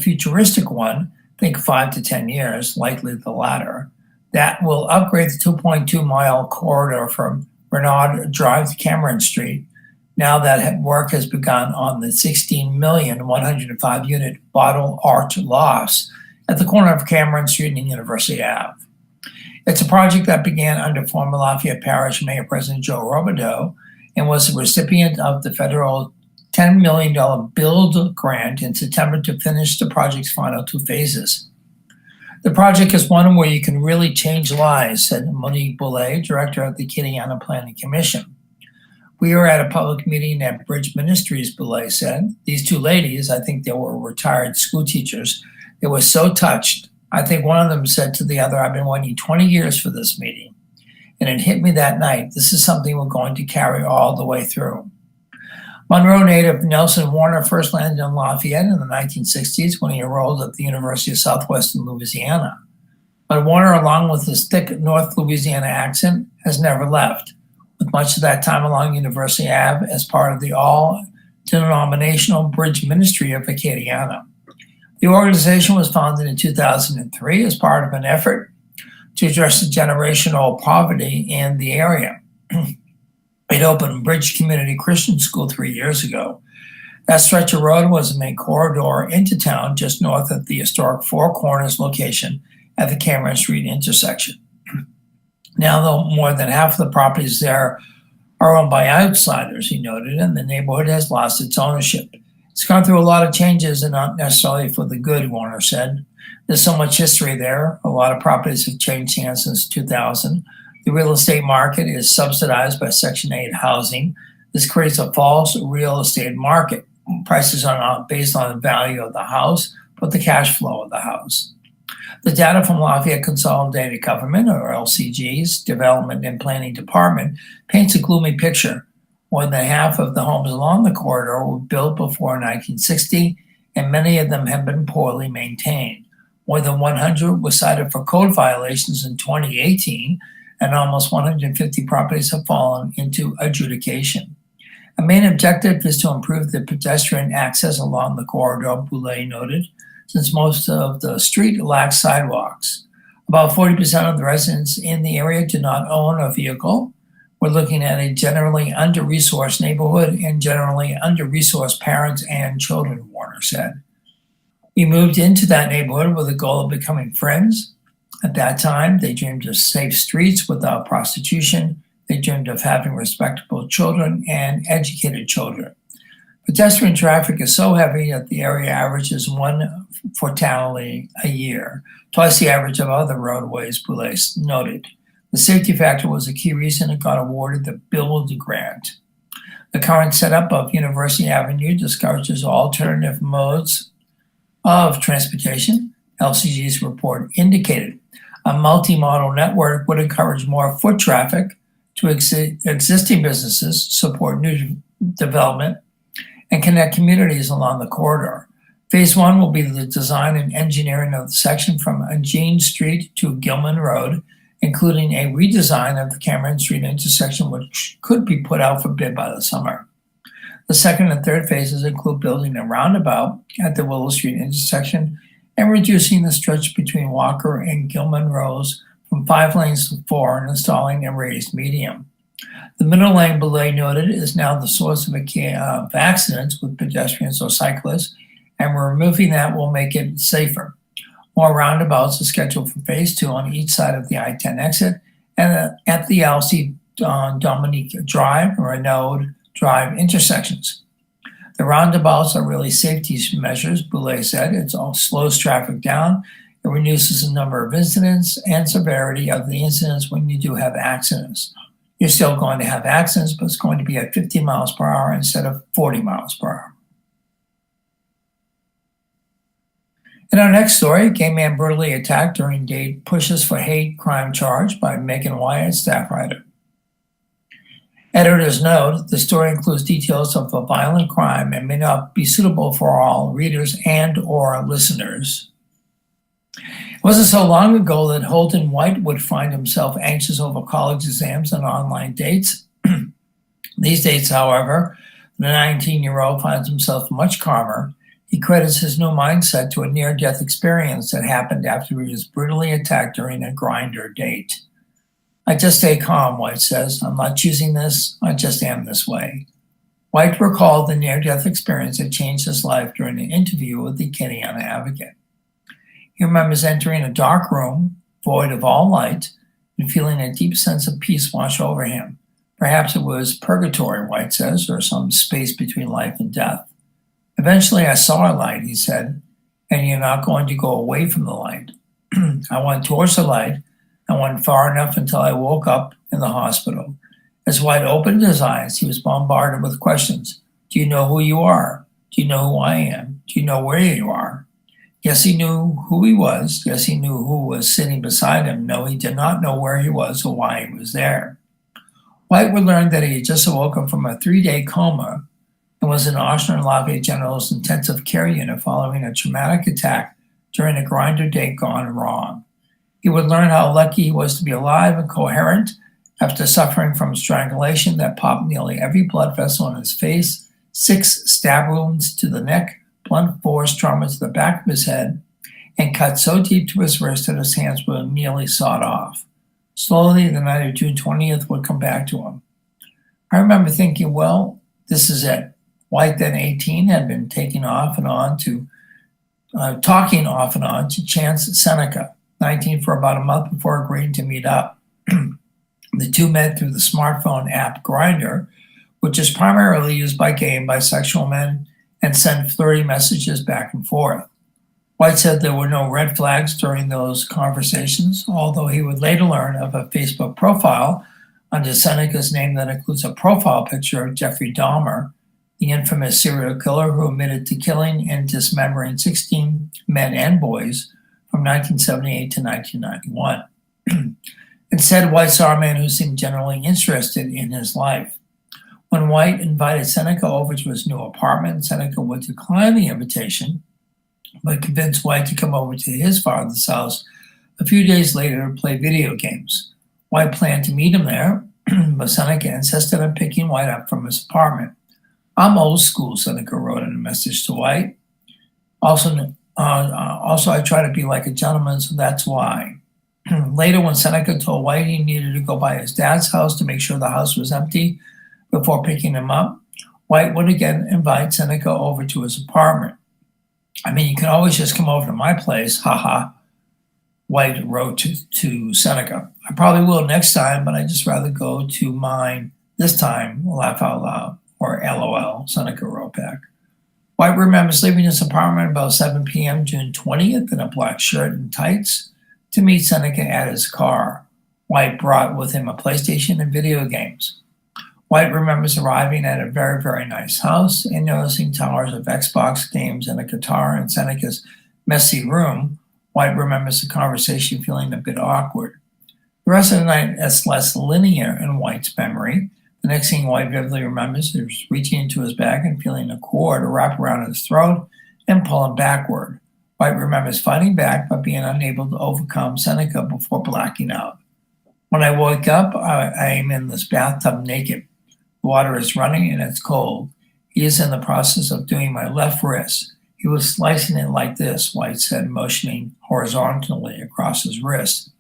futuristic one, think 5 to 10 years, likely the latter, that will upgrade the 2.2-mile corridor from Renaud Drive to Cameron Street, now that work has begun on the 16,105-unit bottle arch lofts at the corner of Cameron Street and University Ave. It's a project that began under former Lafayette Parish Mayor President Joe Robideau and was the recipient of the federal $10 million build grant in September to finish the project's final 2 phases. The project is one where you can really change lives, said Monique Boulay, director of the Acadiana Planning Commission. We were at a public meeting at Bridge Ministries, Boulay said. These 2 ladies, I think they were retired school teachers, they were so touched. I think one of them said to the other, I've been waiting 20 years for this meeting. And it hit me that night. This is something we're going to carry all the way through. Monroe native Nelson Warner first landed in Lafayette in the 1960s when he enrolled at the University of Southwestern Louisiana. But Warner, along with his thick North Louisiana accent, has never left, with much of that time along University Ave as part of the all-denominational Bridge Ministry of Acadiana. The organization was founded in 2003 as part of an effort to address the generational poverty in the area. It opened Bridge Community Christian School 3 years ago. That stretch of road was the main corridor into town just north of the historic Four Corners location at the Cameron Street intersection. Now, though, more than half of the properties there are owned by outsiders, he noted, and the neighborhood has lost its ownership. It's gone through a lot of changes and not necessarily for the good, Warner said. There's so much history there. A lot of properties have changed hands since 2000. The real estate market is subsidized by Section 8 housing. This creates a false real estate market. Prices are not based on the value of the house, but the cash flow of the house. The data from Lafayette Consolidated Government, or LCG's Development and Planning Department, paints a gloomy picture. More than half of the homes along the corridor were built before 1960, and many of them have been poorly maintained. More than 100 were cited for code violations in 2018, and almost 150 properties have fallen into adjudication. A main objective is to improve the pedestrian access along the corridor, Boulay noted, since most of the street lacks sidewalks. About 40% of the residents in the area do not own a vehicle. We're looking at a generally under-resourced neighborhood and generally under-resourced parents and children, Warner said. We moved into that neighborhood with the goal of becoming friends. At that time, they dreamed of safe streets without prostitution. They dreamed of having respectable children and educated children. Pedestrian traffic is so heavy that the area averages 1 fatality a year, twice the average of other roadways, Boulay noted. The safety factor was a key reason it got awarded the Build grant. The current setup of University Avenue discourages alternative modes of transportation. LCG's report indicated a multi-modal network would encourage more foot traffic to existing businesses, support new development, and connect communities along the corridor. Phase 1 will be the design and engineering of the section from Eugene Street to Gilman Road, including a redesign of the Cameron Street intersection, which could be put out for bid by the summer. The second and third phases include building a roundabout at the Willow Street intersection and reducing the stretch between Walker and Gilman Roads from 5 lanes to 4 and installing a raised median. The middle lane, Boulay noted, is now the source of accidents with pedestrians or cyclists, and removing that will make it safer. More roundabouts are scheduled for phase 2 on each side of the I-10 exit and at the LC Dominique Drive and Renaud Drive intersections. The roundabouts are really safety measures, Boulay said. It all slows traffic down. It reduces the number of incidents and severity of the incidents when you do have accidents. You're still going to have accidents, but it's going to be at 50 miles per hour instead of 40 miles per hour. In our next story, gay man brutally attacked during date pushes for hate crime charge by Megan Wyatt, staff writer. Editor's note, the story includes details of a violent crime and may not be suitable for all readers and or listeners. It wasn't so long ago that Holden White would find himself anxious over college exams and online dates. These days, however, the 19-year-old finds himself much calmer. He credits his new mindset to a near-death experience that happened after he was brutally attacked during a Grindr date. "I just stay calm," White says. "I'm not choosing this. I just am this way." White recalled the near-death experience that changed his life during an interview with the Acadiana Advocate. He remembers entering a dark room, void of all light, and feeling a deep sense of peace wash over him. Perhaps it was purgatory, White says, or some space between life and death. "Eventually I saw a light," he said, "and you're not going to go away from the light." "I went towards the light. I went far enough until I woke up in the hospital." As White opened his eyes, he was bombarded with questions. "Do you know who you are? Do you know who I am? Do you know where you are?" Yes, he knew who he was. Yes, he knew who was sitting beside him. No, he did not know where he was or why he was there. White would learn that he had just awoken from a 3-day coma and was in Austin and Lafayette General's intensive care unit following a traumatic attack during a Grindr date gone wrong. He would learn how lucky he was to be alive and coherent after suffering from strangulation that popped nearly every blood vessel in his face, 6 stab wounds to the neck, blunt force trauma to the back of his head, and cut so deep to his wrist that his hands were nearly sawed off. Slowly, the night of June 20th would come back to him. I remember thinking, well, this is it. White, then 18, had been talking off and on to Chance Seneca, 19, for about a month before agreeing to meet up. The two met through the smartphone app Grindr, which is primarily used by gay and bisexual men, and sent flirty messages back and forth. White said there were no red flags during those conversations, although he would later learn of a Facebook profile under Seneca's name that includes a profile picture of Jeffrey Dahmer, the infamous serial killer who admitted to killing and dismembering 16 men and boys from 1978 to 1991. Instead, White saw a man who seemed generally interested in his life. When White invited Seneca over to his new apartment, Seneca would decline the invitation, but convinced White to come over to his father's house a few days later to play video games. White planned to meet him there, but Seneca insisted on picking White up from his apartment. "I'm old school," Seneca wrote in a message to White. Also, I try to be like a gentleman, so that's why. Later, when Seneca told White he needed to go by his dad's house to make sure the house was empty before picking him up, White would again invite Seneca over to his apartment. "I mean, you can always just come over to my place, haha," White wrote to Seneca. "I probably will next time, but I'd just rather go to mine this time, laugh out loud," or LOL, Seneca wrote back. White remembers leaving his apartment about 7 p.m. June 20th in a black shirt and tights to meet Seneca at his car. White brought with him a PlayStation and video games. White remembers arriving at a very, very nice house and noticing towers of Xbox games and a guitar in Seneca's messy room. White remembers the conversation feeling a bit awkward. The rest of the night is less linear in White's memory. The next thing White vividly remembers is reaching into his bag and feeling a cord wrap around his throat and pull him backward. White remembers fighting back but being unable to overcome Seneca before blacking out. "When I wake up, I am in this bathtub naked. The water is running and it's cold. He is in the process of doing my left wrist. He was slicing it like this," White said, motioning horizontally across his wrist.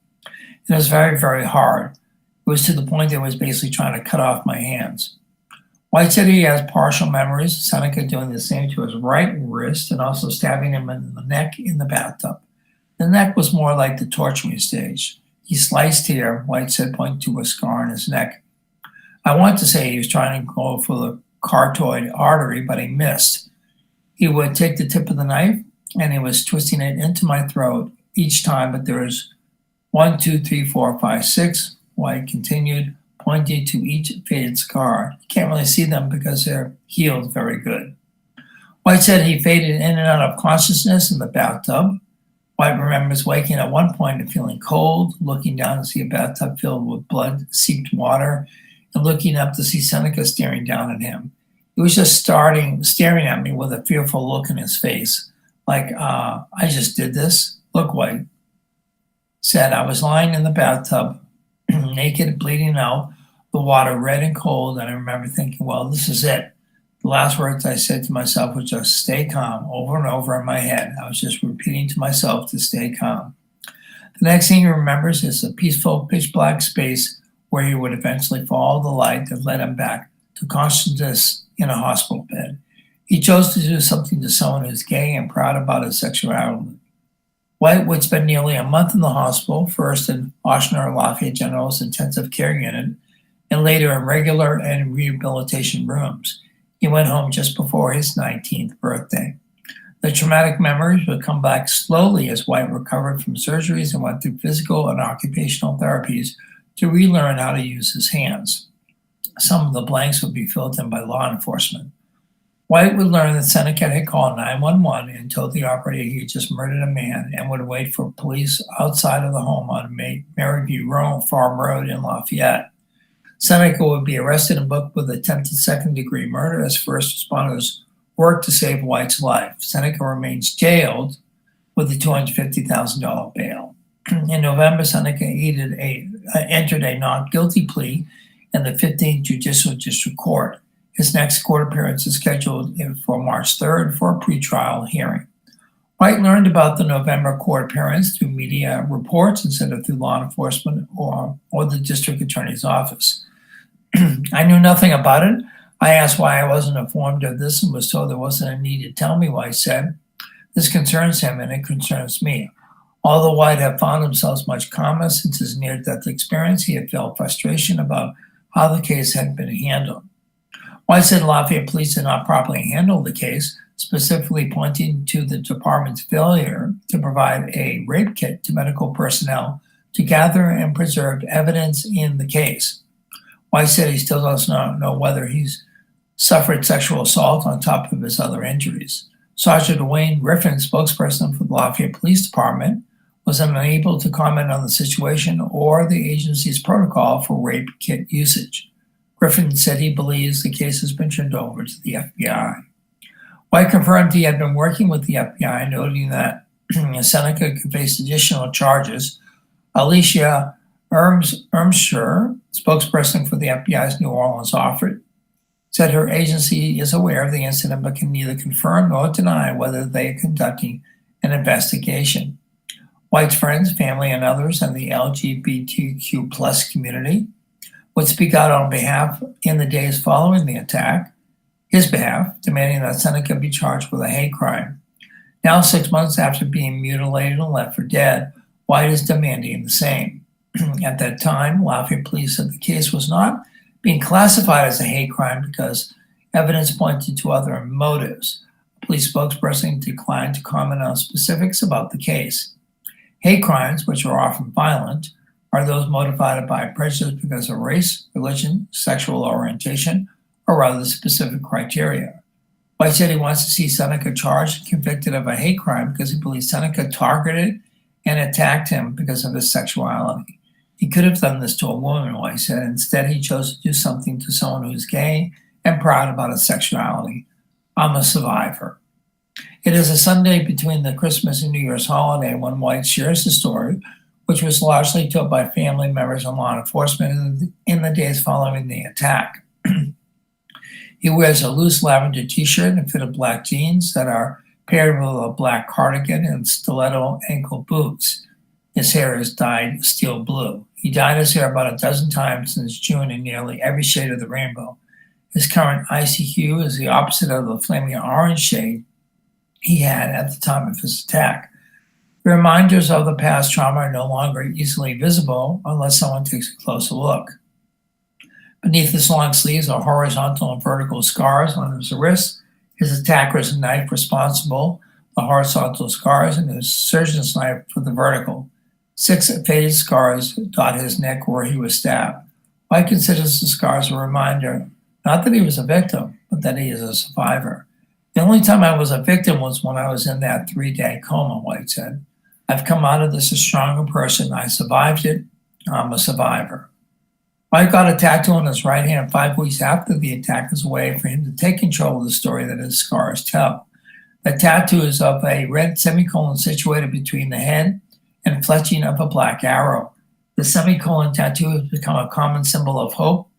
"It was very, very hard. It was to the point that it was basically trying to cut off my hands." White said he has partial memories of Seneca doing the same to his right wrist and also stabbing him in the neck in the bathtub. The neck was more like the torturing stage. "He sliced here," White said, pointing to a scar on his neck. "I want to say he was trying to go for the carotid artery, but he missed. He would take the tip of the knife and he was twisting it into my throat each time, but there was 1, 2, 3, 4, 5, 6, White continued, pointing to each faded scar. "You can't really see them because they're healed very good." White said he faded in and out of consciousness in the bathtub. White remembers waking at one point and feeling cold, looking down to see a bathtub filled with blood-seeped water, and looking up to see Seneca staring down at him. He was just staring at me with a fearful look in his face, like, "I just did this. Look," White said. "I was lying in the bathtub, naked, bleeding out, the water red and cold, and I remember thinking, well, this is it. The last words I said to myself was just stay calm over and over in my head. I was just repeating to myself to stay calm. The next thing he remembers is a peaceful, pitch black space where he would eventually follow the light that led him back to consciousness in a hospital bed. He chose to do something to someone who's gay and proud about his sexuality. White would spend nearly a month in the hospital, first in Ochsner Lafayette General's intensive care unit, and later in regular and rehabilitation rooms. He went home just before his 19th birthday. The traumatic memories would come back slowly as White recovered from surgeries and went through physical and occupational therapies to relearn how to use his hands. Some of the blanks would be filled in by law enforcement. White would learn that Seneca had called 911 and told the operator he had just murdered a man and would wait for police outside of the home on Maryview Farm Road in Lafayette. Seneca would be arrested and booked with attempted second-degree murder as first responders worked to save White's life. Seneca remains jailed with a $250,000 bail. In November, Seneca entered a not guilty plea in the 15th Judicial District Court. His next court appearance is scheduled for March 3rd for a pretrial hearing. White learned about the November court appearance through media reports instead of through law enforcement or the district attorney's office. I knew nothing about it. I asked why I wasn't informed of this and was told there wasn't a need to tell me, White said. This concerns him and it concerns me. Although White had found himself much calmer since his near-death experience, he had felt frustration about how the case had been handled. White said Lafayette police did not properly handle the case, specifically pointing to the department's failure to provide a rape kit to medical personnel to gather and preserve evidence in the case. White said he still does not know whether he's suffered sexual assault on top of his other injuries. Sergeant Wayne Griffin, spokesperson for the Lafayette Police Department, was unable to comment on the situation or the agency's protocol for rape kit usage. Griffin said he believes the case has been turned over to the FBI. White confirmed he had been working with the FBI, noting that Seneca could face additional charges. Alicia Ermsher, spokesperson for the FBI's New Orleans office, said her agency is aware of the incident but can neither confirm nor deny whether they are conducting an investigation. White's friends, family, and others in the LGBTQ plus community would speak out on behalf in the days following the attack, his behalf, demanding that Seneca be charged with a hate crime. Now, 6 months after being mutilated and left for dead, White is demanding the same. At that time, Lafayette police said the case was not being classified as a hate crime because evidence pointed to other motives. A police spokesperson declined to comment on specifics about the case. Hate crimes, which are often violent, are those motivated by prejudice because of race, religion, sexual orientation, or other specific criteria. White said he wants to see Seneca charged and convicted of a hate crime because he believes Seneca targeted and attacked him because of his sexuality. He could have done this to a woman, White said. Instead, he chose to do something to someone who's gay and proud about his sexuality. I'm a survivor. It is a Sunday between the Christmas and New Year's holiday when White shares the story, which was largely told by family members and law enforcement in the days following the attack. He wears a loose lavender t-shirt and fitted black jeans that are paired with a black cardigan and stiletto ankle boots. His hair is dyed steel blue. He dyed his hair about a dozen times since June in nearly every shade of the rainbow. His current icy hue is the opposite of the flaming orange shade he had at the time of his attack. The reminders of the past trauma are no longer easily visible unless someone takes a closer look. Beneath his long sleeves are horizontal and vertical scars on his wrists. His attacker's knife responsible, the horizontal scars, and his surgeon's knife for the vertical. 6 faded scars dot his neck where he was stabbed. White considers the scars a reminder, not that he was a victim, but that he is a survivor. The only time I was a victim was when I was in that 3-day coma, White said. I've come out of this a stronger person. I survived it. I'm a survivor. White got a tattoo on his right hand 5 weeks after the attack as a way for him to take control of the story that his scars tell. The tattoo is of a red semicolon situated between the head and fletching of a black arrow. The semicolon tattoo has become a common symbol of hope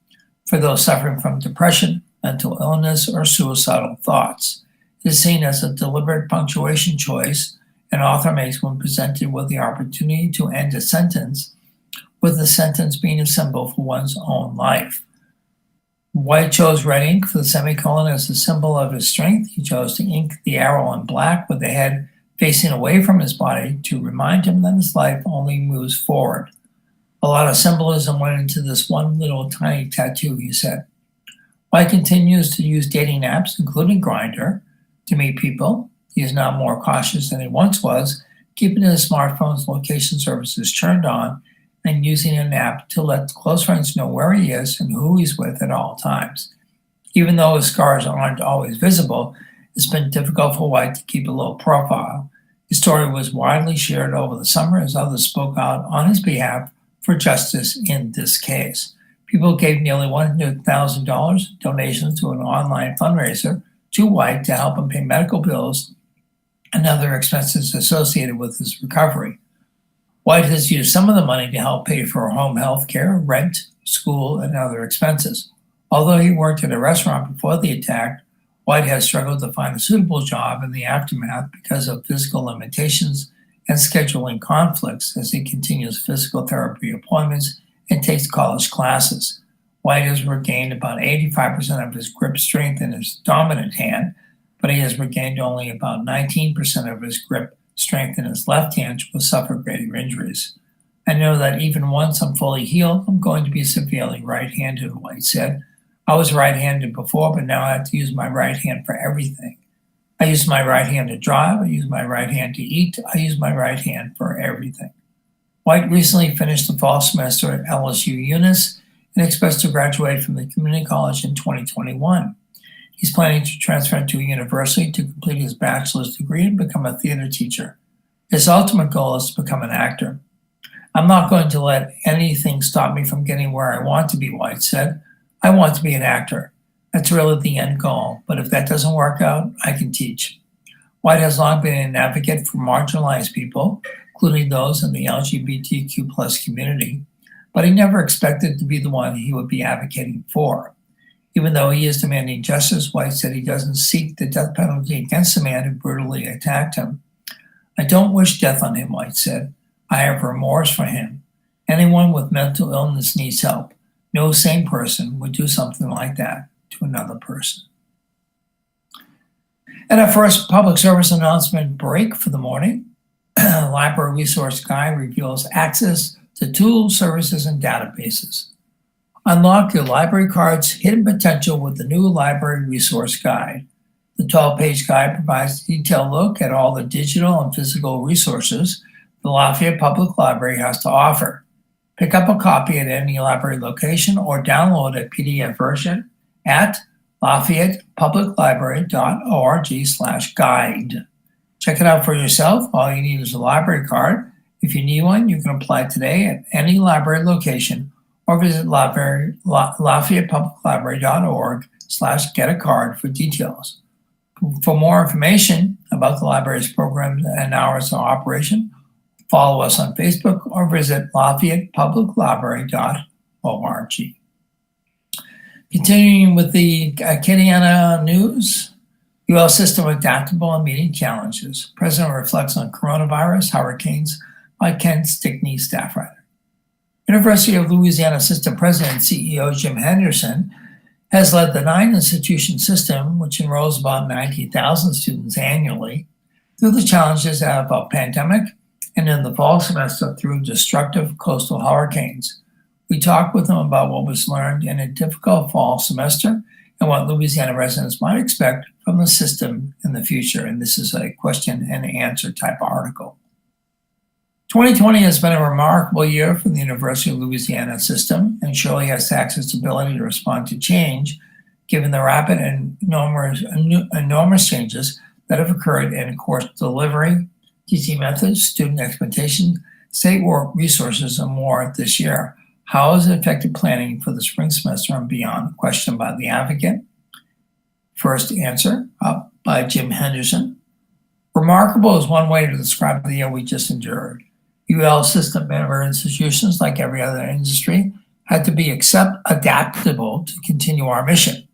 for those suffering from depression, mental illness, or suicidal thoughts. It is seen as a deliberate punctuation choice an author makes when presented with the opportunity to end a sentence, with the sentence being a symbol for one's own life. White chose red ink for the semicolon as a symbol of his strength. He chose to ink the arrow in black with the head facing away from his body to remind him that his life only moves forward. A lot of symbolism went into this one little tiny tattoo, he said. White continues to use dating apps, including Grindr, to meet people. He is now more cautious than he once was, keeping his smartphone's location services turned on and using an app to let close friends know where he is and who he's with at all times. Even though his scars aren't always visible, it's been difficult for White to keep a low profile. His story was widely shared over the summer as others spoke out on his behalf for justice in this case. People gave nearly $100,000 donations to an online fundraiser to White to help him pay medical bills and other expenses associated with his recovery. White has used some of the money to help pay for home health care, rent, school, and other expenses. Although he worked at a restaurant before the attack, White has struggled to find a suitable job in the aftermath because of physical limitations and scheduling conflicts as he continues physical therapy appointments and takes college classes. White has regained about 85% of his grip strength in his dominant hand, but he has regained only about 19% of his grip strength in his left hand, which will suffer greater injuries. I know that even once I'm fully healed, I'm going to be severely right-handed, White said. I was right-handed before, but now I have to use my right hand for everything. I use my right hand to drive, I use my right hand to eat, I use my right hand for everything. White recently finished the fall semester at LSU Eunice and expects to graduate from the community college in 2021. He's planning to transfer to a university to complete his bachelor's degree and become a theater teacher. His ultimate goal is to become an actor. I'm not going to let anything stop me from getting where I want to be, White said. I want to be an actor. That's really the end goal, but if that doesn't work out, I can teach. White has long been an advocate for marginalized people, including those in the LGBTQ plus community, but he never expected to be the one he would be advocating for. Even though he is demanding justice, White said he doesn't seek the death penalty against the man who brutally attacked him. I don't wish death on him, White said. I have remorse for him. Anyone with mental illness needs help. No sane person would do something like that to another person. And our first public service announcement break for the morning. Library Resource Guide reveals access to tools, services, and databases. Unlock your library card's hidden potential with the new Library Resource Guide. The 12-page guide provides a detailed look at all the digital and physical resources the Lafayette Public Library has to offer. Pick up a copy at any library location or download a PDF version at LafayettePublicLibrary.org/guide. Check it out for yourself. All you need is a library card. If you need one, you can apply today at any library location or visit LafayettePublicLibrary.org/get-a-card for details. For more information about the library's programs and hours of operation, follow us on Facebook or visit LafayettePublicLibrary.org. Continuing with the Acadiana news, UL system adaptable and meeting challenges. President reflects on coronavirus, hurricanes, by Ken Stickney, staff writer. University of Louisiana System President and CEO Jim Henderson has led the 9-institution system, which enrolls about 90,000 students annually, through the challenges of a pandemic and in the fall semester through destructive coastal hurricanes. We talked with him about what was learned in a difficult fall semester and what Louisiana residents might expect from the system in the future. And this is a question and answer type article. 2020 has been a remarkable year for the University of Louisiana system and surely has taxed its ability to respond to change, given the rapid and enormous changes that have occurred in course delivery, teaching methods, student expectations, state work resources, and more this year. How has it affected planning for the spring semester and beyond? Question by the advocate. First answer by Jim Henderson. Remarkable is one way to describe the year we just endured. UL system member institutions, like every other industry, had to be adaptable to continue our mission.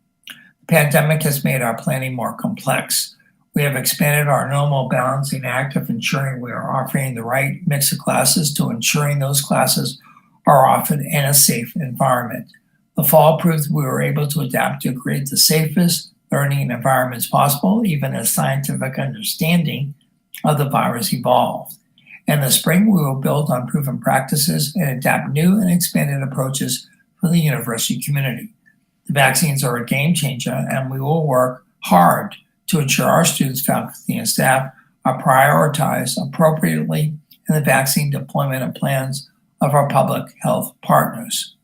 The Pandemic has made our planning more complex. We have expanded our normal balancing act of ensuring we are offering the right mix of classes to ensuring those classes are offered in a safe environment. The fall proved we were able to adapt to create the safest learning environments possible, even as scientific understanding of the virus evolved. In the spring, we will build on proven practices and adapt new and expanded approaches for the university community. The vaccines are a game changer, and we will work hard to ensure our students, faculty, and staff are prioritized appropriately in the vaccine deployment and plans of our public health partners.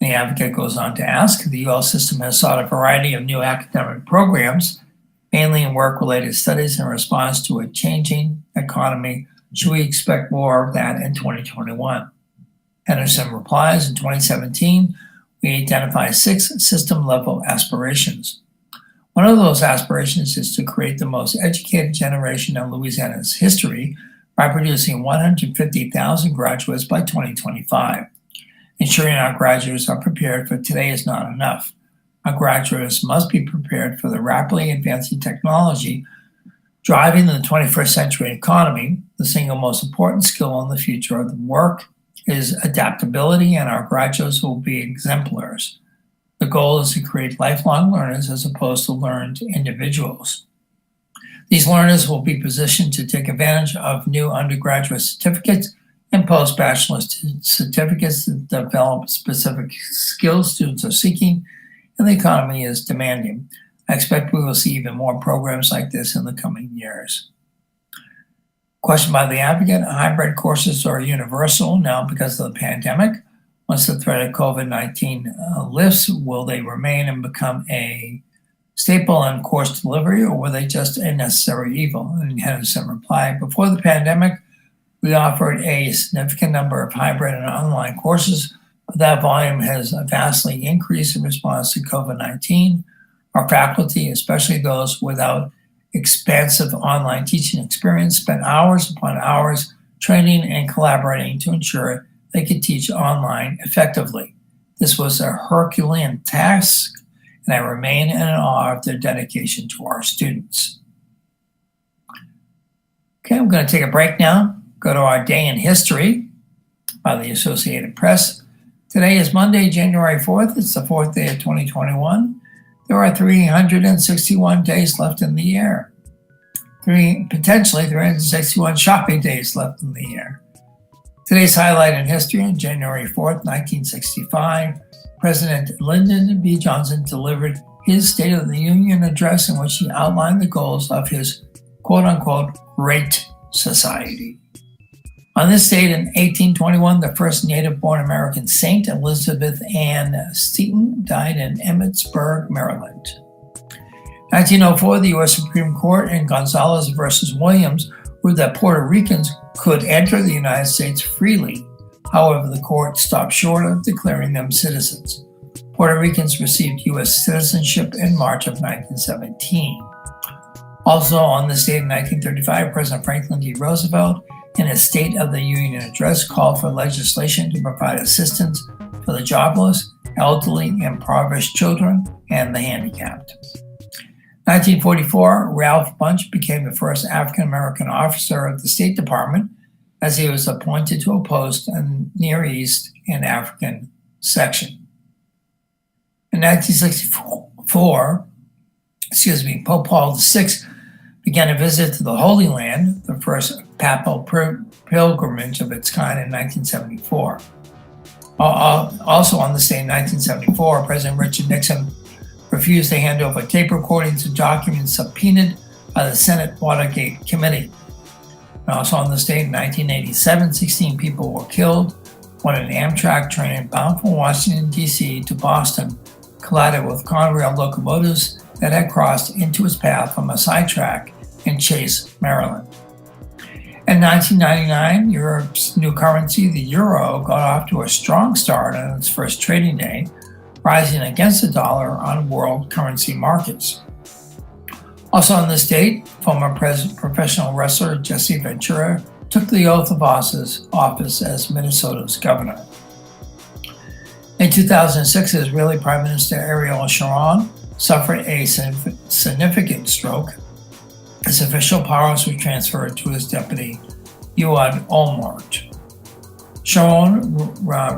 The advocate goes on to ask, the UL system has sought a variety of new academic programs, mainly in work-related studies in response to a changing economy. Should we expect more of that in 2021? Henderson replies, in 2017, we identified 6 system-level aspirations. One of those aspirations is to create the most educated generation in Louisiana's history by producing 150,000 graduates by 2025. Ensuring our graduates are prepared for today is not enough. Our graduates must be prepared for the rapidly advancing technology driving the 21st century economy. The single most important skill in the future of the work is adaptability, and our graduates will be exemplars. The goal is to create lifelong learners as opposed to learned individuals. These learners will be positioned to take advantage of new undergraduate certificates and post-bachelor's certificates that develop specific skills students are seeking and the economy is demanding. I expect we will see even more programs like this in the coming years. Question by the advocate, hybrid courses are universal now because of the pandemic. Once the threat of COVID-19 lifts, will they remain and become a staple in course delivery, or were they just a necessary evil? And Henderson replied, before the pandemic, we offered a significant number of hybrid and online courses, but that volume has vastly increased in response to COVID-19. Our faculty, especially those without expansive online teaching experience, spent hours upon hours training and collaborating to ensure they could teach online effectively. This was a Herculean task, and I remain in awe of their dedication to our students. Okay, I'm going to take a break now, go to our Day in History by the Associated Press. Today is Monday, January 4th. It's the 4th day of 2021. There are 361 days left in the year. Potentially 361 shopping days left in the year. Today's highlight in history, on January 4th, 1965, President Lyndon B. Johnson delivered his State of the Union address in which he outlined the goals of his quote-unquote Great Society. On this date in 1821, the first native-born American saint, Elizabeth Ann Seton, died in Emmitsburg, Maryland. 1904, the U.S. Supreme Court in Gonzalez versus Williams ruled that Puerto Ricans could enter the United States freely. However, the court stopped short of declaring them citizens. Puerto Ricans received U.S. citizenship in March of 1917. Also, on this date in 1935, President Franklin D. Roosevelt, in his State of the Union address, called for legislation to provide assistance for the jobless, elderly, impoverished children, and the handicapped. 1944, Ralph Bunche became the first African-American officer of the State Department as he was appointed to a post in Near East and African section. In 1964, Pope Paul VI began a visit to the Holy Land, the first papal pilgrimage of its kind in 1974. Also on this day in 1974, President Richard Nixon refused to hand over tape recordings and documents subpoenaed by the Senate Watergate Committee. And also on this day in 1987, 16 people were killed when an Amtrak train bound from Washington, D.C. to Boston collided with Conrail locomotives that had crossed into its path from a sidetrack in Chase, Maryland. In 1999, Europe's new currency, the euro, got off to a strong start on its first trading day, rising against the dollar on world currency markets. Also on this date, former professional wrestler Jesse Ventura took the oath of office as Minnesota's governor. In 2006, Israeli Prime Minister Ariel Sharon suffered a significant stroke. His official powers were transferred to his deputy, Ehud Olmert. Sharon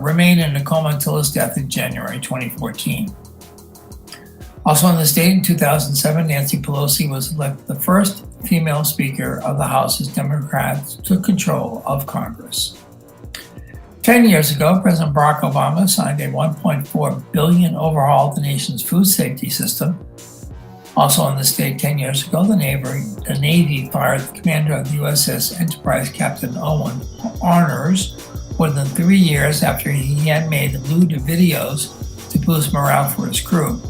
remained in a coma until his death in January 2014. Also in the state in 2007, Nancy Pelosi was elected the first female Speaker of the House as Democrats took control of Congress. 10 years ago, President Barack Obama signed a $1.4 billion overhaul of the nation's food safety system. Also in the state 10 years ago, the Navy fired the commander of the USS Enterprise, Captain Owen Arners, more than 3 years after he had made lewd videos to boost morale for his crew.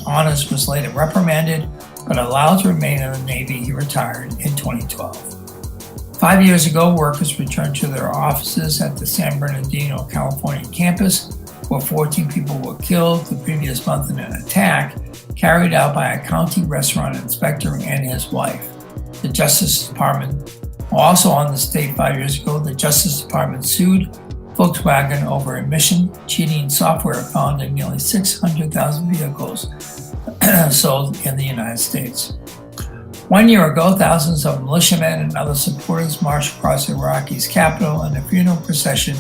Arners was later reprimanded, but allowed to remain in the Navy. He retired in 2012. 5 years ago, workers returned to their offices at the San Bernardino, California campus, where 14 people were killed the previous month in an attack carried out by a county restaurant inspector and his wife. The Justice Department, also on the state 5 years ago, the Justice Department sued Volkswagen over emission cheating software found in nearly 600,000 vehicles sold in the United States. 1 year ago, thousands of militiamen and other supporters marched across Iraqi's capital in a funeral procession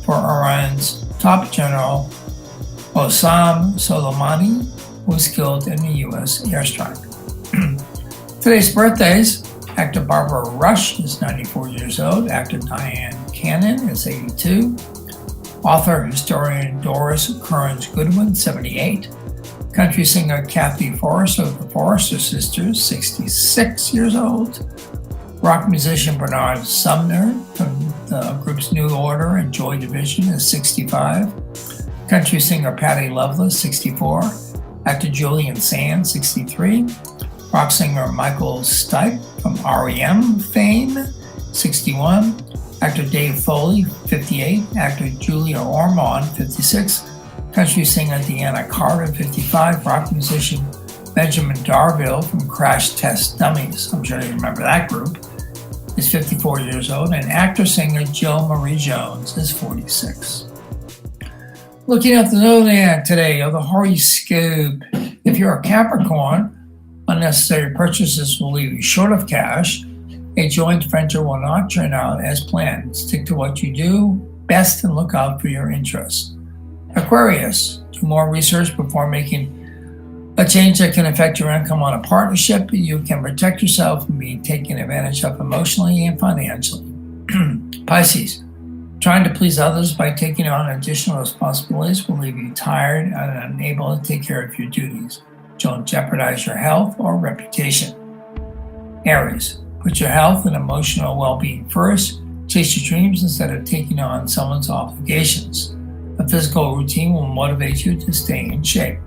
for Iran's top general, Qasem Soleimani, who was killed in a U.S. airstrike. Today's birthdays: actor Barbara Rush is 94 years old, actor Diane Cannon is 82, author historian Doris Kearns Goodwin, 78, country singer Kathy Forrester of the Forrester Sisters, 66 years old, rock musician Bernard Sumner from the group's New Order and Joy Division is 65, country singer Patti Loveless, 64, actor Julian Sands, 63, rock singer Michael Stipe from REM fame, 61, actor Dave Foley, 58, actor Julia Ormond, 56, country singer Deanna Carter, 55, rock musician Benjamin Darville from Crash Test Dummies, I'm sure you remember that group, is 54 years old, and actor-singer Jill Marie Jones is 46. Looking at the zodiac today, or the horoscope, if you're a Capricorn, unnecessary purchases will leave you short of cash. A joint venture will not turn out as planned. Stick to what you do best and look out for your interests. Aquarius, do more research before making a change that can affect your income on a partnership. You can protect yourself from being taken advantage of emotionally and financially. Pisces, trying to please others by taking on additional responsibilities will leave you tired and unable to take care of your duties. Don't jeopardize your health or reputation. Aries, put your health and emotional well-being first. Chase your dreams instead of taking on someone's obligations. A physical routine will motivate you to stay in shape.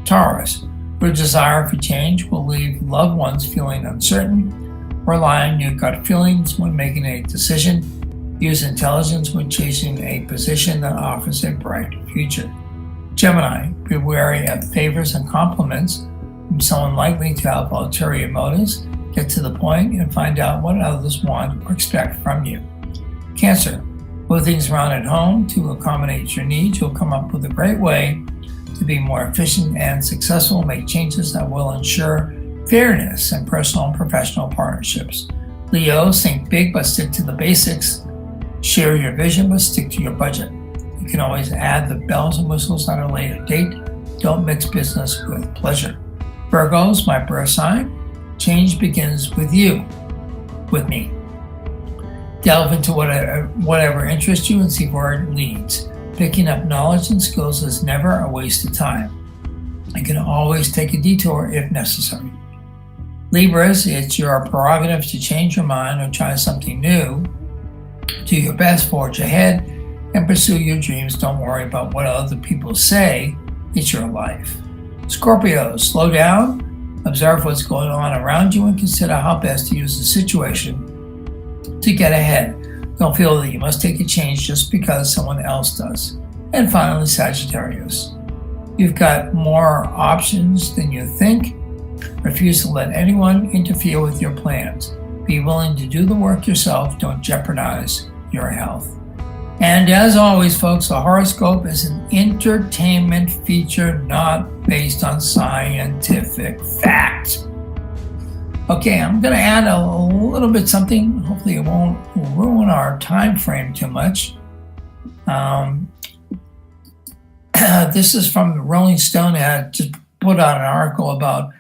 Taurus, your desire for change will leave loved ones feeling uncertain. Rely on your gut feelings when making a decision. Use intelligence when chasing a position that offers a bright future. Gemini, be wary of favors and compliments from someone likely to have ulterior motives. Get to the point and find out what others want or expect from you. Cancer, move things around at home to accommodate your needs. You'll come up with a great way to be more efficient and successful. Make changes that will ensure fairness in personal and professional partnerships. Leo, think big but stick to the basics. Share your vision but stick to your budget. You can always add the bells and whistles at a later date. Don't mix business with pleasure. Virgos, my birth sign. Change begins with you, with me. Delve into whatever interests you and see where it leads. Picking up knowledge and skills is never a waste of time. You can always take a detour if necessary. Libras, it's your prerogative to change your mind or try something new. Do your best, forge ahead, and pursue your dreams. Don't worry about what other people say. It's your life. Scorpio, slow down, observe what's going on around you, and consider how best to use the situation to get ahead. Don't feel that you must take a change just because someone else does. And finally, Sagittarius, you've got more options than you think. Refuse to let anyone interfere with your plans. Be willing to do the work yourself. Don't jeopardize your health. And as always, folks, a horoscope is an entertainment feature not based on scientific fact. Okay, I'm going to add a little bit something. Hopefully it won't ruin our time frame too much. This is from the Rolling Stone. Had just put out an article about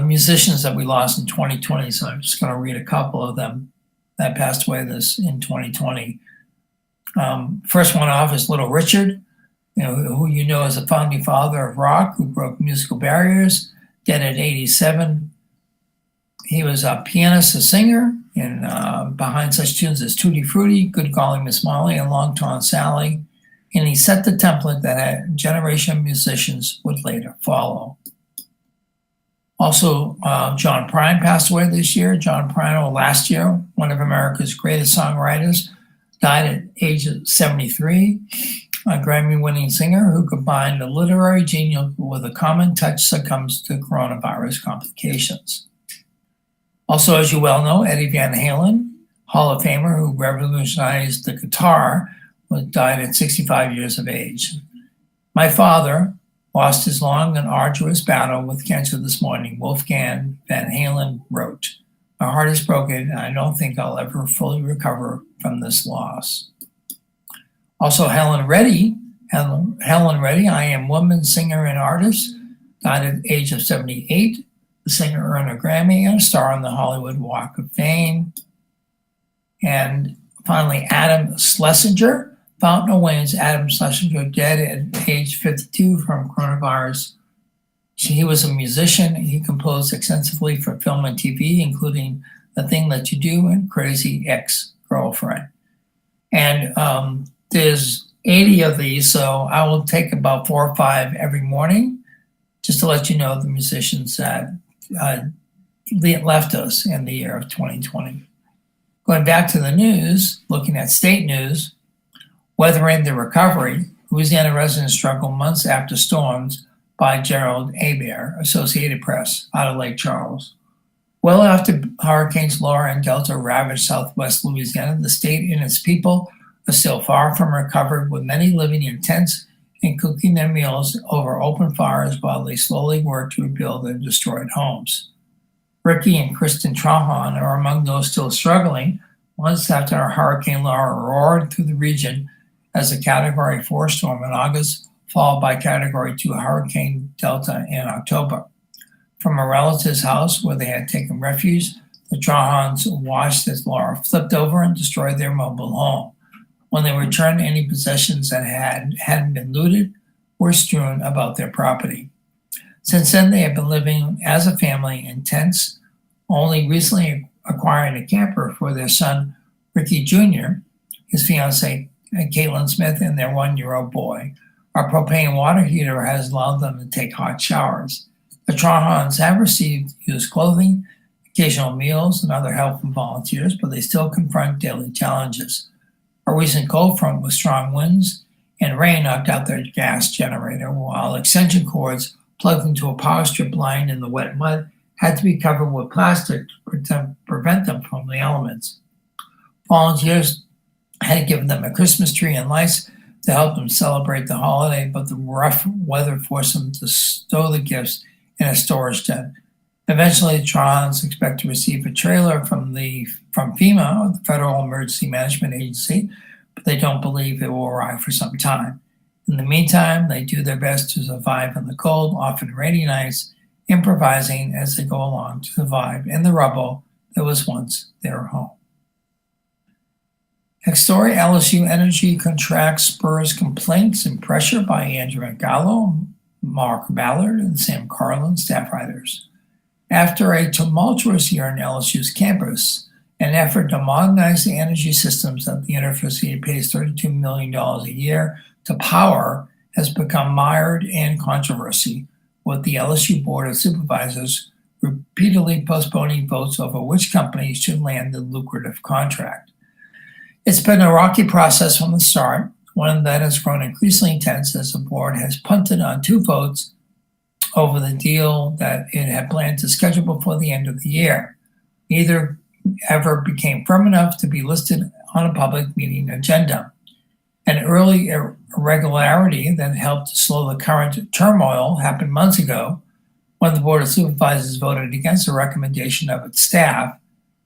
musicians that we lost in 2020. So I'm just going to read a couple of them that passed away in 2020. First one off is Little Richard, who you know as the founding father of rock, who broke musical barriers, dead at 87. He was a pianist, a singer, and behind such tunes as Tutti Frutti, Good Golly Miss Molly, and Long Tall Sally. And he set the template that a generation of musicians would later follow. Also, John Prine passed away this year. John Prine, last year, one of America's greatest songwriters, died at age of 73. A Grammy-winning singer who combined a literary genius with a common touch succumbs to coronavirus complications. Also, as you well know, Eddie Van Halen, Hall of Famer who revolutionized the guitar, died at 65 years of age. My father lost his long and arduous battle with cancer this morning. Wolfgang Van Halen wrote, "My heart is broken, and I don't think I'll ever fully recover from this loss." Also, Helen Reddy, I Am Woman singer and artist, died at the age of 78. The singer earned a Grammy and a star on the Hollywood Walk of Fame. And finally, Adam Schlesinger, Fountain of Wayne's Adam Schlesinger, dead at age 52 from coronavirus. He was a musician. He composed extensively for film and TV, including The Thing That You Do and Crazy Ex-Girlfriend. And there's 80 of these, so I will take about 4 or 5 every morning, just to let you know the musicians that left us in the year of 2020. Going back to the news, looking at state news, weathering the recovery, Louisiana residents struggle months after storms, by Gerald Hebert, Associated Press, out of Lake Charles. Well after Hurricanes Laura and Delta ravaged southwest Louisiana, the state and its people are still far from recovered, with many living in tents and cooking their meals over open fires while they slowly work to rebuild their destroyed homes. Ricky and Kristen Trahan are among those still struggling, months after Hurricane Laura roared through the region as a Category 4 storm in August, followed by Category 2 Hurricane Delta in October. From a relative's house where they had taken refuge, the Trahans watched as Laura flipped over and destroyed their mobile home. When they returned, any possessions that hadn't been looted were strewn about their property. Since then, they have been living as a family in tents, only recently acquiring a camper for their son, Ricky Jr., his fiancée, Caitlin Smith, and their 1-year-old boy. Our propane water heater has allowed them to take hot showers. The Trahans have received used clothing, occasional meals, and other help from volunteers, but they still confront daily challenges. A recent cold front with strong winds and rain knocked out their gas generator, while extension cords plugged into a power strip line in the wet mud had to be covered with plastic to prevent them from the elements. Volunteers had given them a Christmas tree and lights to help them celebrate the holiday, but the rough weather forced them to stow the gifts in a storage tent. Eventually, the Trahans expect to receive a trailer from FEMA, the Federal Emergency Management Agency, but they don't believe it will arrive for some time. In the meantime, they do their best to survive in the cold, often rainy nights, improvising as they go along to survive in the rubble that was once their home. Next story, LSU energy contract spurs complaints and pressure by Andrew Gallo, Mark Ballard, and Sam Carlin, staff writers. After a tumultuous year on LSU's campus, an effort to modernize the energy systems that the university pays $32 million a year to power has become mired in controversy, with the LSU Board of Supervisors repeatedly postponing votes over which company should land the lucrative contract. It's been a rocky process from the start, one that has grown increasingly intense as the board has punted on 2 votes over the deal that it had planned to schedule before the end of the year. Neither ever became firm enough to be listed on a public meeting agenda. An early irregularity that helped slow the current turmoil happened months ago when the Board of Supervisors voted against a recommendation of its staff,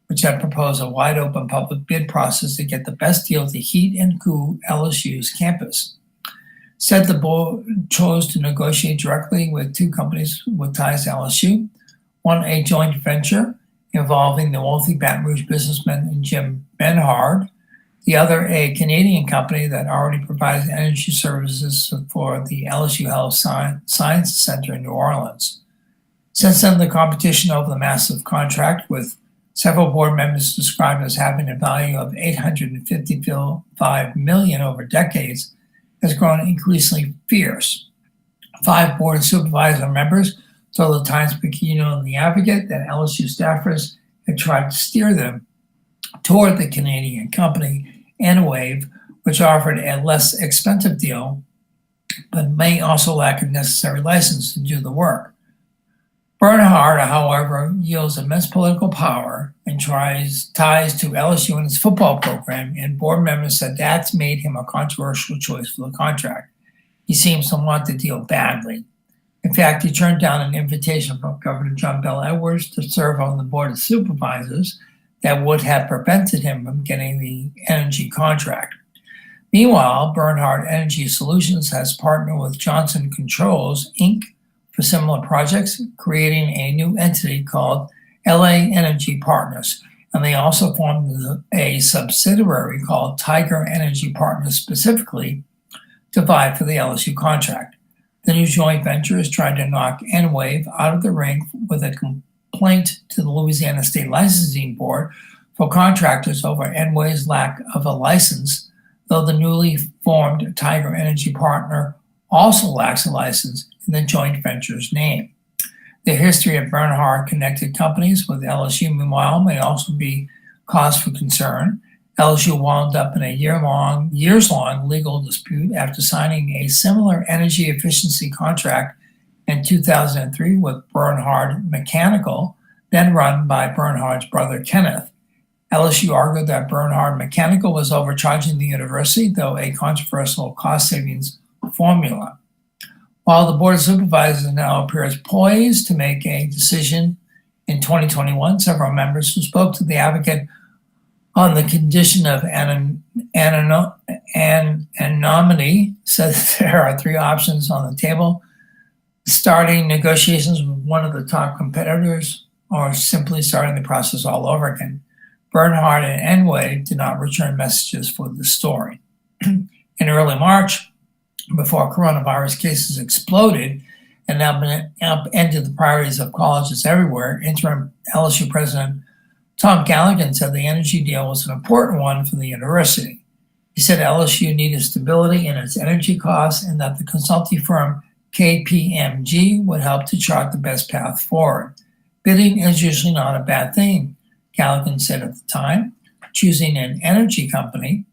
which had proposed a wide-open public bid process to get the best deal to heat and cool LSU's campus. Said the board chose to negotiate directly with two companies with ties to LSU, one a joint venture involving the wealthy Baton Rouge businessman Jim Benhard, the other a Canadian company that already provides energy services for the LSU Health Science Center in New Orleans. Since then, the competition over the massive contract, with several board members described as having a value of $855 million over decades, has grown increasingly fierce. 5 Board of Supervisor members told the Times-Picayune and the Advocate that LSU staffers had tried to steer them toward the Canadian company Enwave, which offered a less expensive deal, but may also lack a necessary license to do the work. Bernhard, however, yields immense political power and ties to LSU and its football program, and board members said that's made him a controversial choice for the contract. He seems to want the deal badly. In fact, he turned down an invitation from Governor John Bel Edwards to serve on the Board of Supervisors that would have prevented him from getting the energy contract. Meanwhile, Bernhard Energy Solutions has partnered with Johnson Controls, Inc., for similar projects, creating a new entity called LA Energy Partners, and they also formed a subsidiary called Tiger Energy Partners specifically to vie for the LSU contract. The new joint venture is trying to knock Enwave out of the ring with a complaint to the Louisiana State Licensing Board for contractors over Enwave's lack of a license, though the newly formed Tiger Energy Partner also lacks a license in the joint venture's name. The history of Bernhard-connected companies with LSU, meanwhile, may also be cause for concern. LSU wound up in a years-long legal dispute after signing a similar energy efficiency contract in 2003 with Bernhard Mechanical, then run by Bernhard's brother Kenneth. LSU argued that Bernhard Mechanical was overcharging the university, though a controversial cost savings formula. While the Board of Supervisors now appears poised to make a decision in 2021, several members who spoke to the Advocate on the condition of anonymity said that there are 3 options on the table: starting negotiations with one of the top competitors, or simply starting the process all over again. Bernhard and Enwave did not return messages for the story. In early March, before coronavirus cases exploded and upended the priorities of colleges everywhere, interim LSU President Tom Galligan said the energy deal was an important one for the university. He said LSU needed stability in its energy costs and that the consulting firm KPMG would help to chart the best path forward. Bidding is usually not a bad thing, Galligan said at the time. Choosing an energy company,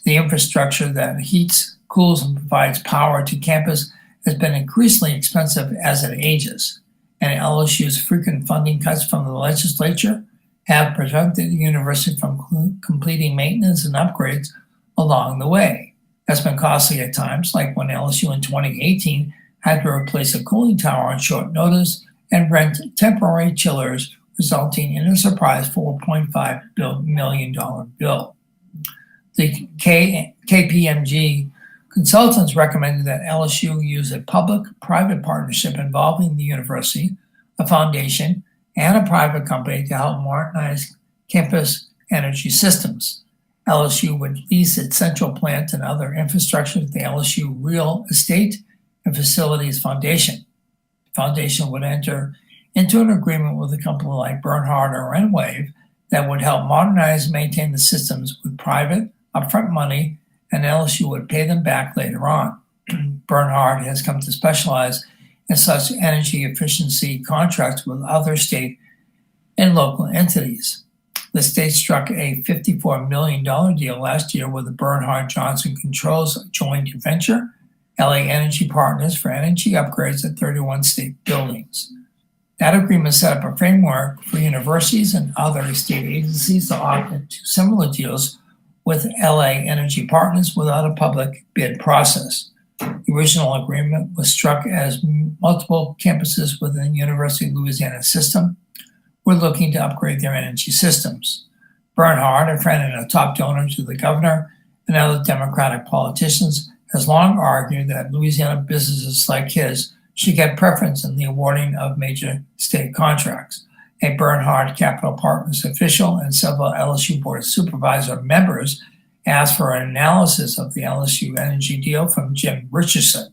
the infrastructure that heats, cools, and provides power to campus has been increasingly expensive as it ages, and LSU's frequent funding cuts from the legislature have prevented the university from completing maintenance and upgrades along the way. That's been costly at times, like when LSU in 2018 had to replace a cooling tower on short notice and rent temporary chillers, resulting in a surprise $4.5 million bill. The KPMG consultants recommended that LSU use a public-private partnership involving the university, a foundation, and a private company to help modernize campus energy systems. LSU would lease its central plant and other infrastructure to the LSU Real Estate and Facilities Foundation. The foundation would enter into an agreement with a company like Bernhard or Enwave that would help modernize and maintain the systems with private, upfront money, and LSU would pay them back later on. Bernhard has come to specialize in such energy efficiency contracts with other state and local entities. The state struck a $54 million deal last year with the Bernhard Johnson Controls joint venture, LA Energy Partners, for energy upgrades at 31 state buildings. That agreement set up a framework for universities and other state agencies to opt into similar deals with LA Energy Partners without a public bid process. The original agreement was struck as multiple campuses within the University of Louisiana system were looking to upgrade their energy systems. Bernhard, a friend and a top donor to the governor and other Democratic politicians, has long argued that Louisiana businesses like his should get preference in the awarding of major state contracts. A Bernhard Capital Partners official and several LSU Board of Supervisor members asked for an analysis of the LSU energy deal from Jim Richardson,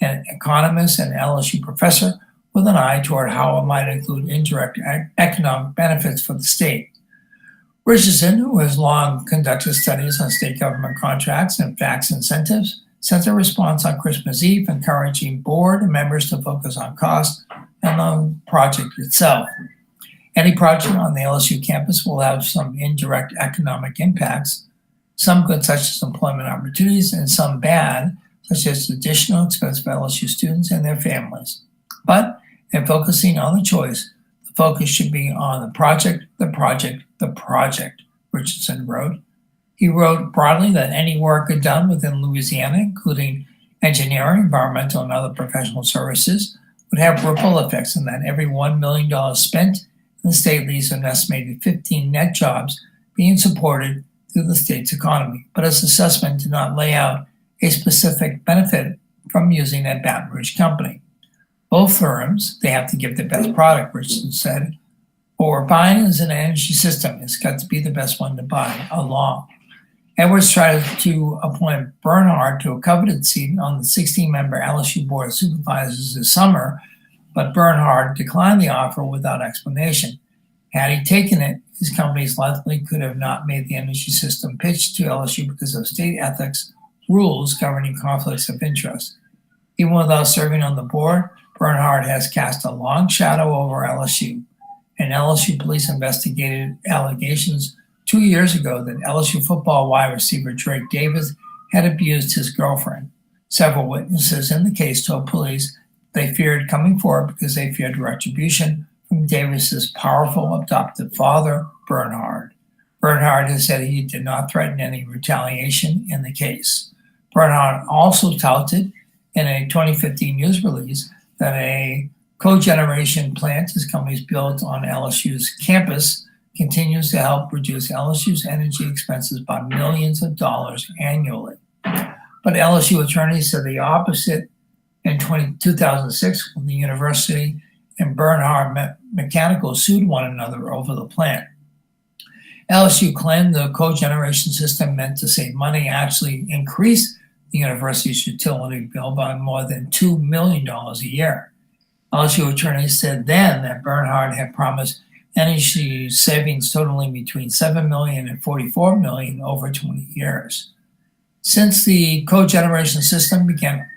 an economist and LSU professor with an eye toward how it might include indirect economic benefits for the state. Richardson, who has long conducted studies on state government contracts and fax incentives, sent a response on Christmas Eve encouraging board members to focus on cost and the project itself. Any project on the LSU campus will have some indirect economic impacts, some good such as employment opportunities and some bad such as additional expense for LSU students and their families. But in focusing on the choice, the focus should be on the project, Richardson wrote. He wrote broadly that any work done within Louisiana, including engineering, environmental, and other professional services, would have ripple effects, and that every $1 million spent in the state leads an estimated 15 net jobs being supported through the state's economy. But his assessment did not lay out a specific benefit from using a Baton Rouge company. Both firms, they have to give the best product, Richardson said, but we're buying as an energy system. It's got to be the best one to buy along. Edwards tried to appoint Bernhard to a coveted seat on the 16-member LSU Board of Supervisors this summer, but Bernhard declined the offer without explanation. Had he taken it, his companies likely could have not made the energy system pitch to LSU because of state ethics rules governing conflicts of interest. Even without serving on the board, Bernhard has cast a long shadow over LSU. And LSU police investigated allegations 2 years ago that LSU football wide receiver Drake Davis had abused his girlfriend. Several witnesses in the case told police they feared coming forward because they feared retribution from Davis's powerful adoptive father, Bernhard. Bernhard has said he did not threaten any retaliation in the case. Bernhard also touted in a 2015 news release that a cogeneration plant his company's built on LSU's campus continues to help reduce LSU's energy expenses by millions of dollars annually. But LSU attorneys said the opposite in 2006 when the university and Bernhard Mechanical sued one another over the plant. LSU claimed the cogeneration system meant to save money actually increased the university's utility bill by more than $2 million a year. LSU attorneys said then that Bernhard had promised energy savings totaling between $7 million and $44 million over 20 years. Since the cogeneration system began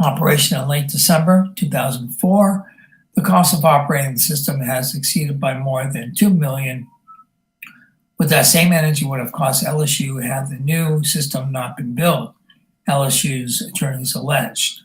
operation in late December 2004, the cost of operating the system has exceeded by more than $2 million. But that same energy would have cost LSU had the new system not been built, LSU's attorneys alleged.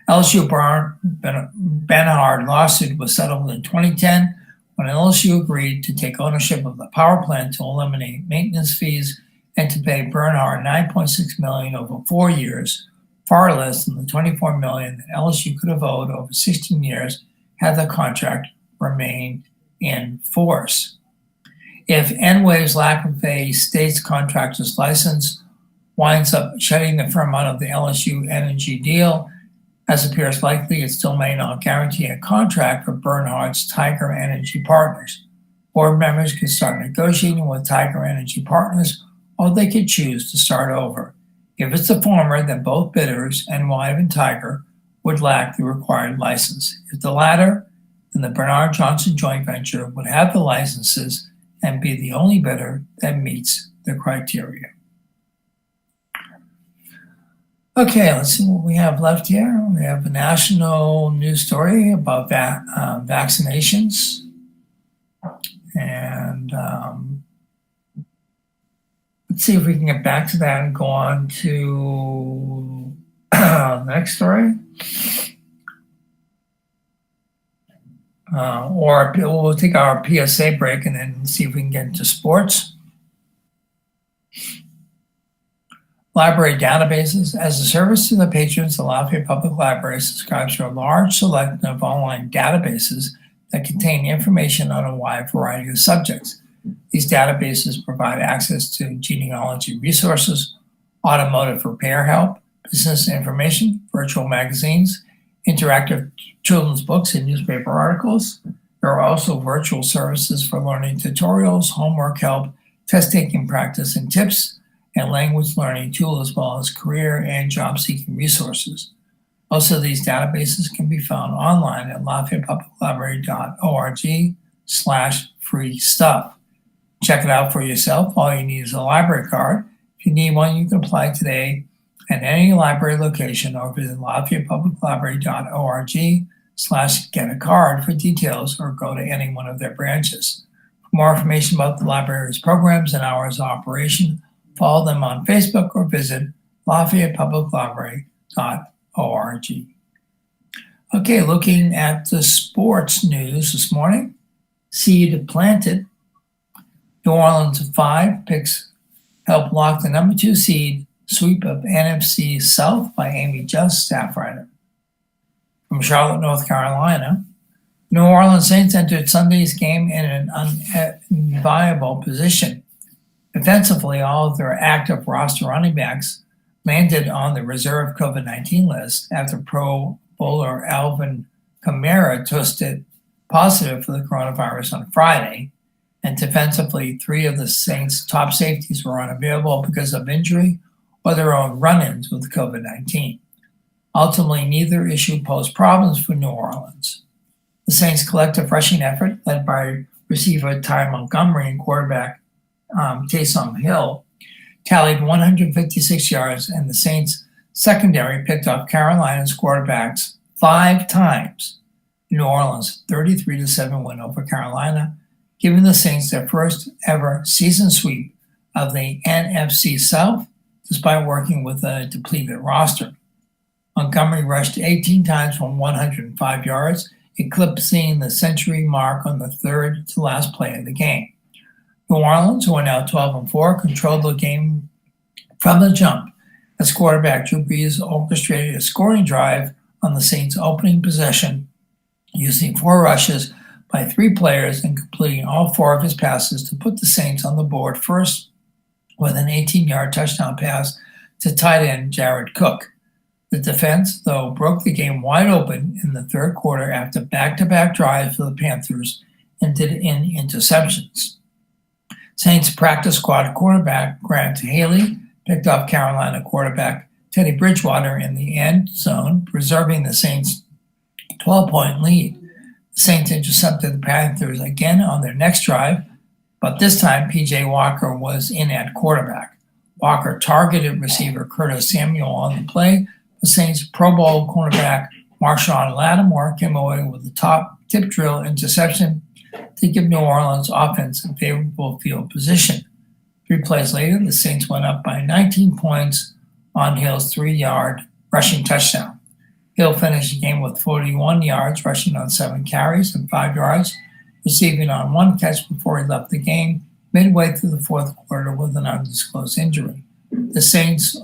LSU Bernhard lawsuit was settled in 2010 when LSU agreed to take ownership of the power plant to eliminate maintenance fees and to pay Bernhard $9.6 million over 4 years, far less than the $24 million that LSU could have owed over 16 years had the contract remained in force. If Enwave's lack of a state's contractor's license winds up shutting the firm out of the LSU energy deal, as appears likely, it still may not guarantee a contract for Bernhard's Tiger Energy Partners. Board members can start negotiating with Tiger Energy Partners, or they could choose to start over. If it's the former, then both bidders, Enwave and Tiger, would lack the required license. If the latter, then the Bernhard Johnson joint venture would have the licenses and be the only bidder that meets the criteria. Okay, let's see what we have left here. We have a national news story about vaccinations. And let's see if we can get back to that and go on to the next story. Or we'll take our PSA break and then see if we can get into sports. Library databases. As a service to the patrons, the Lafayette Public Library subscribes to a large selection of online databases that contain information on a wide variety of subjects. These databases provide access to genealogy resources, automotive repair help, business information, virtual magazines, interactive children's books, and newspaper articles. There are also virtual services for learning tutorials, homework help, test-taking practice and tips, and language learning tools, as well as career and job-seeking resources. Most of these databases can be found online at LafayettePublicLibrary.org/free stuff. Check it out for yourself. All you need is a library card. If you need one, you can apply today at any library location or visit LafayettePublicLibrary.org/get-a-card for details, or go to any one of their branches. For more information about the library's programs and hours of operation, follow them on Facebook or visit LafayettePublicLibrary.org. Okay, looking at the sports news this morning. Seed planted. New Orleans 5 picks help lock the number 2 seed. Sweep of NFC South by Amy Just, staff writer. From Charlotte, North Carolina, New Orleans Saints entered Sunday's game in an unenviable position. Defensively, all of their active roster running backs landed on the reserve COVID-19 list after Pro Bowler Alvin Kamara tested positive for the coronavirus on Friday. And defensively, 3 of the Saints' top safeties were unavailable because of injury or their own run-ins with COVID-19. Ultimately, neither issue posed problems for New Orleans. The Saints' collective rushing effort, led by receiver Ty Montgomery and quarterback Taysom Hill, tallied 156 yards, and the Saints' secondary picked off Carolina's quarterbacks 5 times. New Orleans' 33-7 win over Carolina, giving the Saints their first ever season sweep of the NFC South, despite working with a depleted roster. Montgomery rushed 18 times for 105 yards, eclipsing the century mark on the third to last play of the game. New Orleans, who are now 12-4, controlled the game from the jump as quarterback Drew Brees orchestrated a scoring drive on the Saints' opening possession, using 4 rushes by 3 players and completing all 4 of his passes to put the Saints on the board first with an 18-yard touchdown pass to tight end Jared Cook. The defense, though, broke the game wide open in the third quarter after back-to-back drives for the Panthers ended in interceptions. Saints practice squad quarterback Grant Haley picked off Carolina quarterback Teddy Bridgewater in the end zone, preserving the Saints' 12-point lead. The Saints intercepted the Panthers again on their next drive, but this time P.J. Walker was in at quarterback. Walker targeted receiver Curtis Samuel on the play. The Saints' Pro Bowl cornerback Marshawn Lattimore came away with the top tip drill interception to give New Orleans offense a favorable field position. 3 plays later, the Saints went up by 19 points on Hill's 3-yard rushing touchdown. Hill finished the game with 41 yards, rushing on 7 carries and 5 yards, receiving on 1 catch before he left the game midway through the fourth quarter with an undisclosed injury. The Saints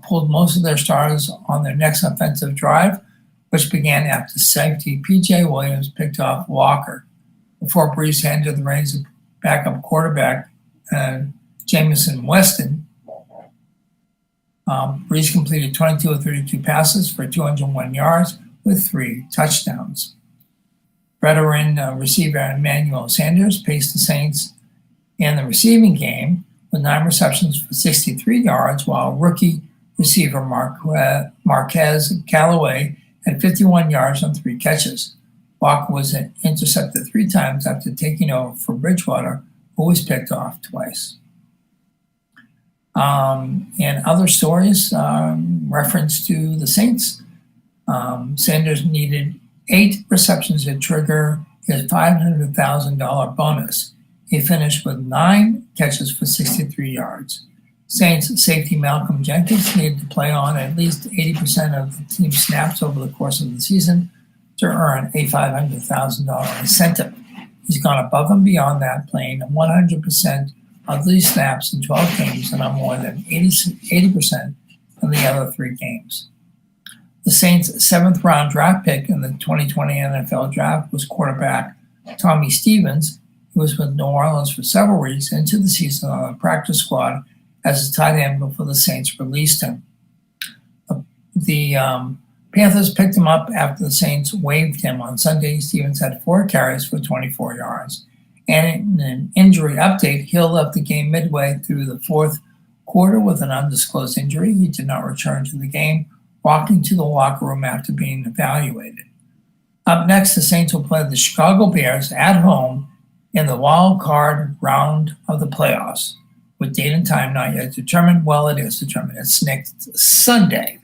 pulled most of their starters on their next offensive drive, which began after safety P.J. Williams picked off Walker. Before Brees handed the reins to backup quarterback Jamison Weston, Brees completed 22 of 32 passes for 201 yards with 3 touchdowns. Veteran receiver Emmanuel Sanders paced the Saints in the receiving game with 9 receptions for 63 yards, while rookie receiver Marquez Callaway had 51 yards on 3 catches. Walker was intercepted 3 times after taking over for Bridgewater, who was picked off twice. And other stories, reference to the Saints. Sanders needed 8 receptions to trigger his $500,000 bonus. He finished with 9 catches for 63 yards. Saints safety Malcolm Jenkins needed to play on at least 80% of the team snaps over the course of the season to earn a $500,000 incentive. He's gone above and beyond that, playing 100% of these snaps in 12 games and on more than 80% in the other 3 games. The Saints' 7th round draft pick in the 2020 NFL draft was quarterback Tommy Stevens, who was with New Orleans for several weeks into the season on the practice squad as a tight end before the Saints released him. The Panthers picked him up after the Saints waived him on Sunday. Stevens had 4 carries for 24 yards. And in an injury update, Hill left the game midway through the 4th quarter with an undisclosed injury. He did not return to the game, walking to the locker room after being evaluated. Up next, the Saints will play the Chicago Bears at home in the wild card round of the playoffs, with date and time not yet determined. Well, it is determined. It's next Sunday.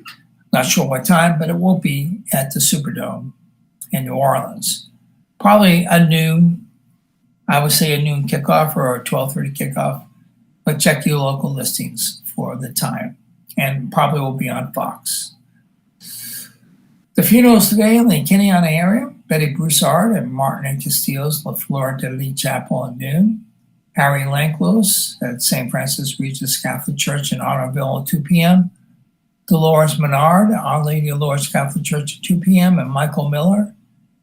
Not sure what time, but it will be at the Superdome in New Orleans. Probably a noon kickoff or a 12:30 kickoff, but check your local listings for the time, and probably will be on Fox. The funerals today in the Kenneana area: Betty Broussard and Martin and Castillo's La Flor de Lis Chapel at noon. Harry Lanklos at St. Francis Regis Catholic Church in Otterville at 2 p.m. Dolores Menard, Our Lady of Lourdes Catholic Church at 2 p.m. and Michael Miller,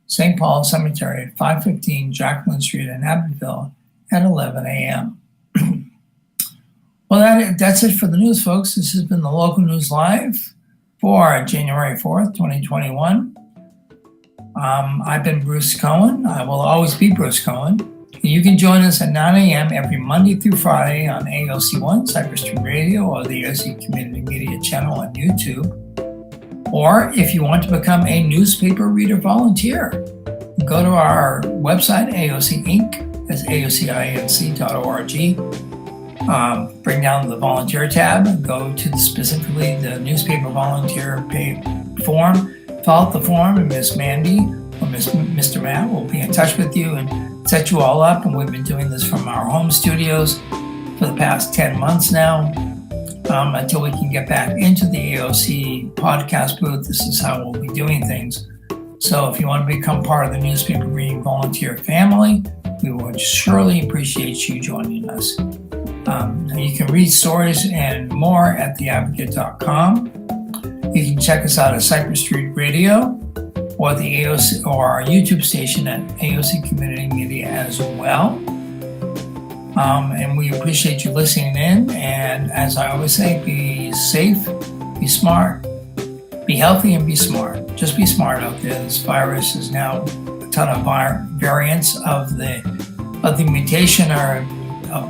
St. Paul Cemetery at 515 Jacqueline Street in Abbeville at 11 a.m. Well, that's it for the news, folks. This has been the Local News Live for January 4th, 2021. I've been Bruce Cohen. I will always be Bruce Cohen. You can join us at 9 a.m. every Monday through Friday on AOC1, Cypress Street Radio, or the AOC Community Media channel on YouTube. Or if you want to become a newspaper reader volunteer, go to our website, AOC Inc., that's AOCINC.org. Bring down the volunteer tab and go to specifically the newspaper volunteer form. Fill out the form, and Miss Mandy or Mr. Matt will be in touch with you and set you all up. And we've been doing this from our home studios for the past 10 months now, until we can get back into the AOC podcast booth. This is how we'll be doing things. So if you want to become part of the newspaper reading volunteer family, we would surely appreciate you joining us. You can read stories and more at theadvocate.com. You can check us out at Cypress Street Radio or the AOC or our YouTube station at AOC Community Media as well. And we appreciate you listening in. And as I always say, be safe, be smart, be healthy, and be smart. Just be smart out there. This virus is now a ton of variants of the mutation are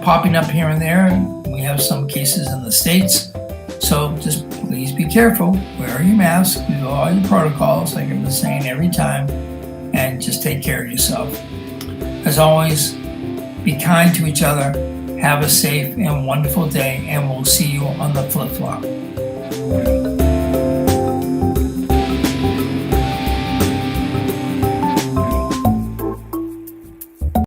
popping up here and there. We have some cases in the States. So just please be careful. Wear your mask, do all your protocols like I've been saying every time, and just take care of yourself. As always, be kind to each other. Have a safe and wonderful day, and we'll see you on the flip-flop.